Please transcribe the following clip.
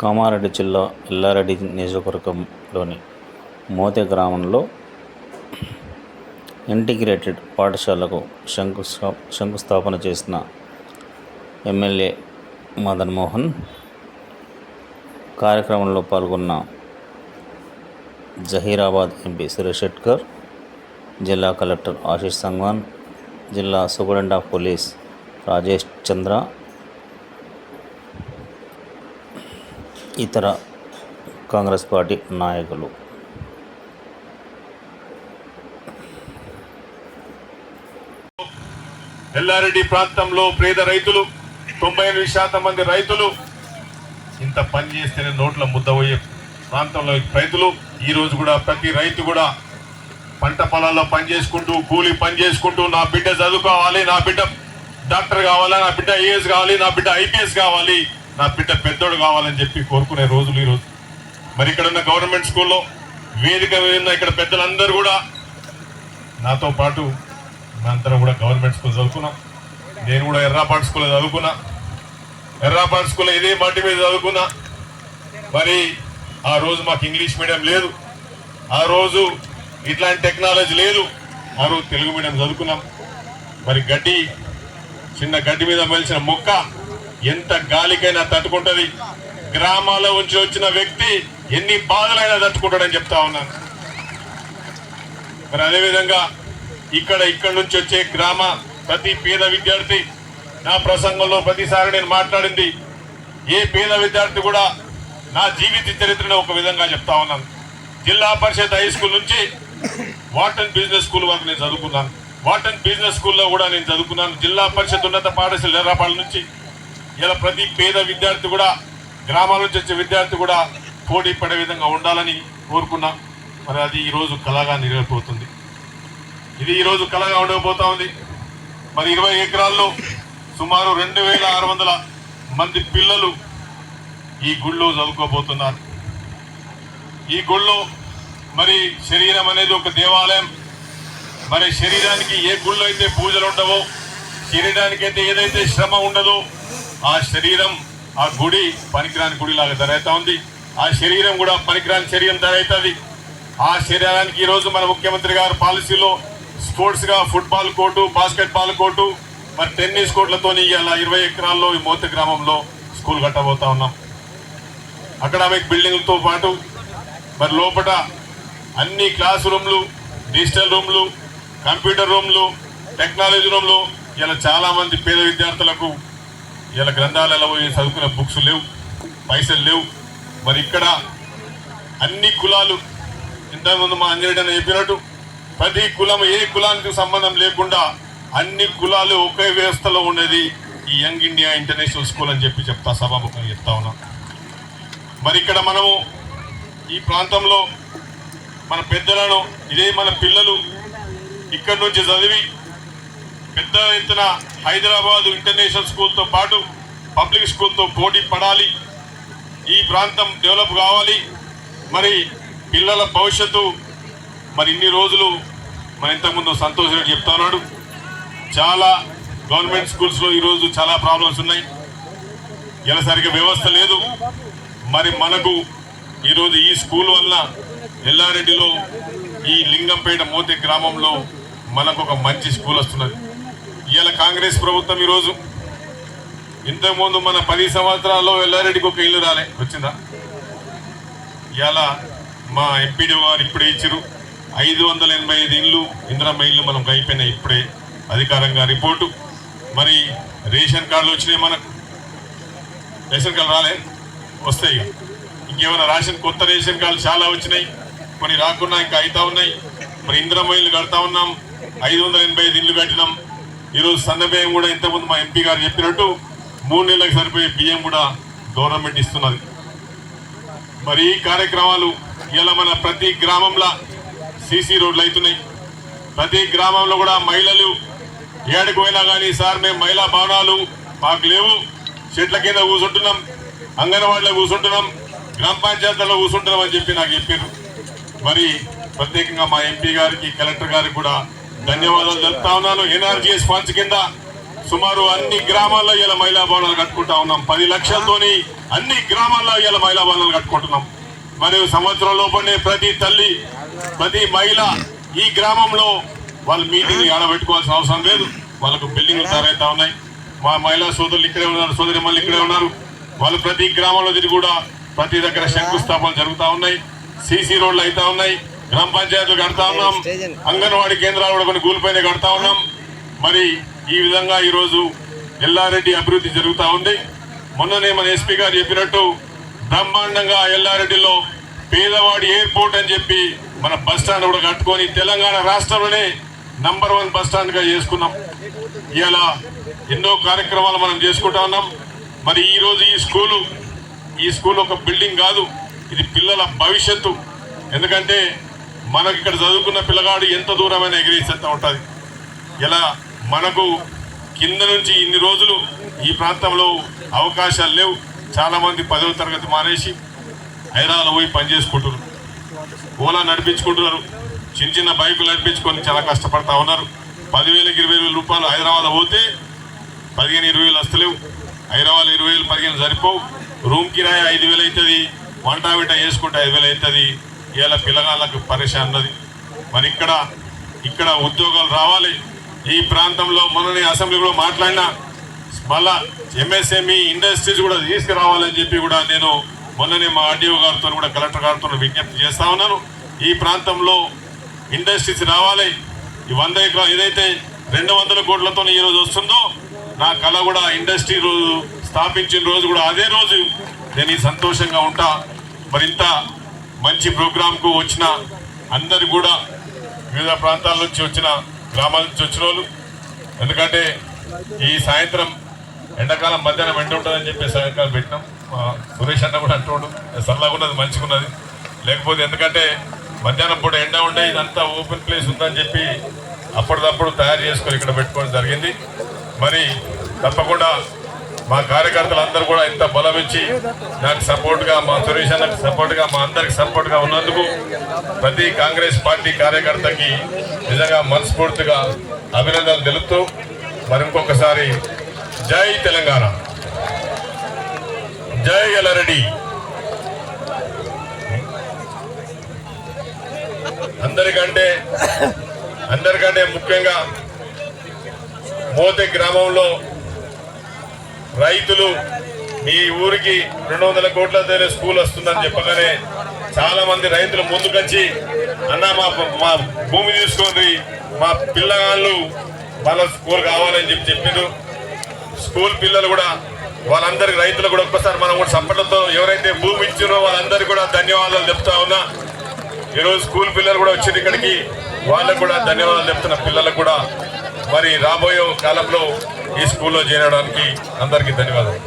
కామారెడ్డి జిల్లా ఎల్లారెడ్డి నియోజకవర్గంలోని మోతే గ్రామంలో ఇంటిగ్రేటెడ్ పాఠశాలకు శంకుస్థాపన చేసిన ఎమ్మెల్యే మదన్ మోహన్. కార్యక్రమంలో పాల్గొన్న జహీరాబాద్ ఎంపీ సురేష్ శెట్కర్, జిల్లా కలెక్టర్ ఆశీష్ సంగ్వాన్, జిల్లా సూపరింటెండెంట్ ఆఫ్ పోలీస్ రాజేష్ చంద్ర, ఇతర కాంగ్రెస్ పార్టీ నాయకులు. ఎల్లారెడ్డి ప్రాంతంలో పేద రైతులు 98% మంది రైతులు ఇంత పని చేస్తేనే నోట్ల ముద్దపోయే ప్రాంతంలో రైతులు ఈ రోజు కూడా ప్రతి రైతు కూడా పంట పొలాల్లో పని చేసుకుంటూ కూలి పని చేసుకుంటూ నా బిడ్డ చదువుకోవాలి, నా బిడ్డ డాక్టర్ కావాలి, నా బిడ్డ ఐఏఎస్ కావాలి, నా బిడ్డ ఐపీఎస్ కావాలి, నా బిడ్డ పెద్దోడు కావాలని చెప్పి కోరుకునే రోజులు ఈరోజు. మరి ఇక్కడ ఉన్న గవర్నమెంట్ స్కూల్లో వేదిక మీద ఇక్కడ పెద్దలందరూ కూడా నాతో పాటు మేమందరం కూడా గవర్నమెంట్ స్కూల్ చదువుకున్నాం. నేను కూడా ఎర్రాపాటు స్కూల్లో చదువుకున్నా. ఎర్రాపాటు స్కూల్లో ఇదే మట్టి మీద చదువుకున్నా. మరి ఆ రోజు మాకు ఇంగ్లీష్ మీడియం లేదు, ఆ రోజు ఇట్లాంటి టెక్నాలజీ లేదు, ఆ రోజు తెలుగు మీడియం చదువుకున్నాం. మరి గడ్డి చిన్న గడ్డి మీద మెలిసిన మొక్క ఎంత గాలికైనా తట్టుకుంటుంది. గ్రామాల నుంచి వచ్చిన వ్యక్తి ఎన్ని బాధలైనా తట్టుకుంటాడని చెప్తా ఉన్నాను. మరి అదేవిధంగా ఇక్కడ నుంచి వచ్చే గ్రామ ప్రతి పేద విద్యార్థి, నా ప్రసంగంలో ప్రతిసారి నేను మాట్లాడింది, ఏ పేద విద్యార్థి కూడా నా జీవిత చరిత్రను ఒక విధంగా చెప్తా ఉన్నాను. జిల్లా పరిషత్ హై స్కూల్ నుంచి వాటన్ బిజినెస్ స్కూల్ వరకు నేను చదువుకున్నాను. వాటన్ బిజినెస్ స్కూల్లో కూడా నేను చదువుకున్నాను. జిల్లా పరిషత్ ఉన్నత పాఠశాల ఎర్రాపాడు నుంచి ఇలా ప్రతి పేద విద్యార్థి కూడా, గ్రామాల నుంచి వచ్చే విద్యార్థి కూడా పోటీ పడే విధంగా ఉండాలని కోరుకున్నాం. మరి అది ఈరోజు కళగా నెరవేరిపోతుంది. ఇది ఈరోజు కళగా ఉండకపోతా ఉంది. మరి 20 ఎకరాల్లో సుమారు 2600 మంది పిల్లలు ఈ గుళ్ళో చదువుకోబోతున్నారు. ఈ గుళ్ళో మరి శరీరం అనేది ఒక దేవాలయం. మరి శరీరానికి ఏ గుళ్ళో అయితే పూజలు ఉండవో, శరీరానికైతే ఏదైతే శ్రమ ఉండదో, ఆ శరీరం ఆ గుడి పనికిరాని గుడిలాగా తయారవుతా ఉంది. ఆ శరీరం కూడా పనికిరాని శరీరం తయారవుతుంది. ఆ శరీరానికి ఈరోజు మన ముఖ్యమంత్రి గారు పాలసీలో స్పోర్ట్స్గా ఫుట్బాల్ కోర్టు, బాస్కెట్బాల్ కోర్టు, మరి టెన్నిస్ కోర్టులతో ఇలా 20 ఎకరాల్లో ఈ మోతి గ్రామంలో స్కూల్ కట్టబోతా ఉన్నాం. అకాడమిక్ బిల్డింగ్లతో పాటు మరి లోపల అన్ని క్లాస్ రూమ్లు, డిజిటల్ రూమ్లు, కంప్యూటర్ రూమ్లు, టెక్నాలజీ రూమ్లు. ఇలా చాలామంది పేద విద్యార్థులకు ఇలా గ్రంథాలలో పోయి చదువుకునే బుక్స్ లేవు, పైసలు లేవు. మరి ఇక్కడ అన్ని కులాలు, ఇంతకుముందు మా అంజరెడ్డి చెప్పినట్టు, ప్రతి కులం ఏ కులానికి సంబంధం లేకుండా అన్ని కులాలు ఒకే వ్యవస్థలో ఉండేది ఈ యంగ్ ఇండియా ఇంటర్నేషనల్ స్కూల్ అని చెప్పి సభాముఖంగా చెప్తా ఉన్నాం. మరి ఇక్కడ మనము ఈ ప్రాంతంలో మన పెద్దలను, ఇదే మన పిల్లలు ఇక్కడి నుంచి చదివి పెద్ద ఎత్తున హైదరాబాదు ఇంటర్నేషనల్ స్కూల్తో పాటు పబ్లిక్ స్కూల్తో పోటీ పడాలి. ఈ ప్రాంతం డెవలప్ కావాలి. మరి పిల్లల భవిష్యత్తు, మరి ఇన్ని రోజులు మన ఇంతకుముందు సంతోష్ రెడ్డి చెప్తా ఉన్నాడు, చాలా గవర్నమెంట్ స్కూల్స్లో ఈరోజు చాలా ప్రాబ్లమ్స్ ఉన్నాయి. ఇలా సరిగ్గా వ్యవస్థ లేదు. మరి మనకు ఈరోజు ఈ స్కూల్ వల్ల ఎల్లారెడ్డిలో ఈ లింగంపేట మోతి గ్రామంలో మనకు ఒక మంచి స్కూల్ వస్తున్నది. ఇవాళ కాంగ్రెస్ ప్రభుత్వం ఈరోజు, ఇంతకుముందు మన 10 సంవత్సరాల్లో ఎల్లారెడ్డికి ఒక ఇల్లు వచ్చిందా? ఇవాళ మా ఎంపీడీ వారు ఇప్పుడే ఇచ్చారు 585 ఇళ్ళు, ఇందిరమ్మ ఇళ్ళు మనకు అయిపోయినాయి ఇప్పుడే అధికారంగా రిపోర్టు. మరి రేషన్ కార్డులు వచ్చినాయి, మనకు రేషన్ కార్డు రాలే, వస్తాయి. ఇంకేమైనా కొత్త రేషన్ కార్డులు చాలా వచ్చినాయి, కొన్ని రాకుండా ఇంకా అవుతా ఉన్నాయి. మరి ఇందిరమ్మ ఇళ్ళు కడతా ఉన్నాం, 585 ఇళ్ళు కట్టినాం. ఈరోజు సన్న బియ్యం కూడా ఇంతకుముందు మా ఎంపీ గారు చెప్పినట్టు 3 నెలలకు సరిపోయే బియ్యం కూడా గవర్నమెంట్ ఇస్తున్నది. మరి ఈ కార్యక్రమాలు ఇలా మన ప్రతి గ్రామంలో సీసీ రోడ్లు అవుతున్నాయి. ప్రతి గ్రామంలో కూడా మహిళలు ఏడకు పోయినా కానీ, సార్ మేము మహిళా భవనాలు మాకు లేవు, చెట్ల కింద కూర్చుంటున్నాం, అంగన్వాడీలో కూర్చుంటున్నాం, గ్రామ పంచాయతీలో కూర్చుంటున్నాం అని చెప్పి నాకు చెప్పారు. మరి ప్రత్యేకంగా మా ఎంపీ గారికి, కలెక్టర్ గారికి కూడా ధన్యవాదాలు తెలుపుతా ఉన్నాను. ఎన్ఆర్జీఎస్ ఫండ్స్ కింద సుమారు అన్ని గ్రామాల్లో ఇలా మహిళా భవనాలు కట్టుకుంటా ఉన్నాం. 10 లక్షలతోని అన్ని గ్రామాల్లో ఇలా మహిళా భవనాలు కట్టుకుంటున్నాం. మరియు సంవత్సరం లోపలనే ప్రతి తల్లి ప్రతి మహిళ ఈ గ్రామంలో వాళ్ళు మీటింగ్ ఆడబెట్టుకోవాల్సిన అవసరం లేదు. వాళ్ళకు బిల్డింగ్లు తయారైతా ఉన్నాయి. మా మహిళా సోదరులు ఇక్కడే ఉన్నారు, సోదరిమల్లు ఇక్కడే ఉన్నారు. వాళ్ళు ప్రతి గ్రామంలో తిరిగి కూడా ప్రతి దగ్గర శంకుస్థాపనలు జరుగుతూ ఉన్నాయి. సీసీ రోడ్లు అవుతా ఉన్నాయి. గ్రామ పంచాయతీలు కడతా ఉన్నాం. అంగన్వాడీ కేంద్రాలు కూడా కొన్ని కూలిపోయిన కడతా ఉన్నాం. మరి ఈ విధంగా ఈరోజు ఎల్లారెడ్డి అభివృద్ధి జరుగుతూ ఉంది. మొన్ననే మన ఎస్పీ గారు చెప్పినట్టు బ్రహ్మాండంగా ఎల్లారెడ్డిలో పేదవాడి ఎయిర్పోర్ట్ అని చెప్పి మన బస్ స్టాండ్ కూడా కట్టుకొని తెలంగాణ రాష్ట్రంలోనే నంబర్ 1 బస్ స్టాండ్గా చేసుకున్నాం. ఇలా ఎన్నో కార్యక్రమాలు మనం చేసుకుంటా ఉన్నాం. మరి ఈరోజు ఈ స్కూల్ ఒక బిల్డింగ్ కాదు, ఇది పిల్లల భవిష్యత్తు. ఎందుకంటే మనకి ఇక్కడ చదువుకున్న పిల్లగాడు ఎంత దూరమైనా ఎగిరేసేస్తూ ఉంటుంది. ఇలా మనకు కింద నుంచి ఇన్ని రోజులు ఈ ప్రాంతంలో అవకాశాలు లేవు. చాలామంది 10వ తరగతి మానేసి హైదరాబాద్ పోయి పనిచేసుకుంటున్నారు, ఓలా నడిపించుకుంటున్నారు, చిన్న బైకులు నడిపించుకొని చాలా కష్టపడతా ఉన్నారు. 10,000కి 20,000 రూపాయలు హైదరాబాద్ పోతే 15-20,000 వస్తలేవు. హైదరాబాద్ 20,000-15,000 సరిపోవు. రూమ్ కిరాయి 5,000 అవుతుంది, వంట వింట వేసుకుంటే 5,000 అవుతుంది. ఇలా పిల్లగాళ్ళకు పరేషాన్ ఉన్నది. మరి ఇక్కడ ఉద్యోగాలు రావాలి. ఈ ప్రాంతంలో మొన్న అసెంబ్లీలో మాట్లాడినా మళ్ళా ఎంఎస్ఎంఈ ఇండస్ట్రీస్ కూడా తీసుకురావాలని చెప్పి కూడా నేను మొన్ననే మా ఆర్డీఓ గారితో కూడా కలెక్టర్ గారితో విజ్ఞప్తి చేస్తా ఉన్నాను. ఈ ప్రాంతంలో ఇండస్ట్రీస్ రావాలి. ఈ 100 ఎకరాలు ఏదైతే 200 కోట్లతో ఈరోజు వస్తుందో నా కళ కూడా ఇండస్ట్రీ రోజు స్థాపించిన రోజు కూడా అదే రోజు నేను ఈ సంతోషంగా ఉంటా. మరి ఇంత మంచి ప్రోగ్రాంకు వచ్చిన అందరు కూడా వివిధ ప్రాంతాల నుంచి వచ్చిన గ్రామాల నుంచి వచ్చిన వాళ్ళు, ఎందుకంటే ఈ సాయంత్రం ఎండాకాలం మధ్యాహ్నం ఎండ ఉంటుందని చెప్పి సాయంకాలం పెట్టినాం. సురేష్ అన్న కూడా అంటుండు సరళగా ఉన్నది, మంచిగా ఉన్నది. లేకపోతే ఎందుకంటే మధ్యాహ్నం పూట ఎండ ఉండే ఇదంతా ఓపెన్ ప్లేస్ ఉందని చెప్పి అప్పటిదప్పుడు తయారు చేసుకొని ఇక్కడ పెట్టుకోవడం జరిగింది. మరి తప్పకుండా మా కార్యకర్తలు అందరూ కూడా ఇంత బలం ఇచ్చి నాకు సపోర్ట్గా, మా సురేష్ అన్నకు సపోర్ట్గా, మా అందరికి సపోర్ట్గా ఉన్నందుకు ప్రతి కాంగ్రెస్ పార్టీ కార్యకర్తకి నిజంగా మనస్ఫూర్తిగా అభినందనలు తెలుపుతూ మరి ఇంకొకసారి జై తెలంగాణ, జై ఎల్లారెడ్డి. అందరికంటే ముఖ్యంగా మోతే గ్రామంలో రైతులు మీ ఊరికి 200 కోట్లతోనే స్కూల్ వస్తుందని చెప్పగానే చాలా మంది రైతులు ముందుకొచ్చి అన్న మా భూమి తీసుకొని మా పిల్లగాళ్ళు వాళ్ళ స్కూల్ కావాలని చెప్పారు. స్కూల్ పిల్లలు కూడా వాళ్ళందరికి రైతులు కూడా ఒక్కసారి మనం కూడా సపోర్ట్లతో ఎవరైతే భూమి ఇచ్చారో వాళ్ళందరికీ కూడా ధన్యవాదాలు చెప్తా ఉన్నా. ఈరోజు స్కూల్ పిల్లలు కూడా వచ్చింది ఇక్కడికి, వాళ్ళకు కూడా ధన్యవాదాలు చెప్తున్న పిల్లలకు కూడా మరి రాబోయే కాలంలో ఈ స్కూల్లో చేరడానికి అందరికీ ధన్యవాదాలు.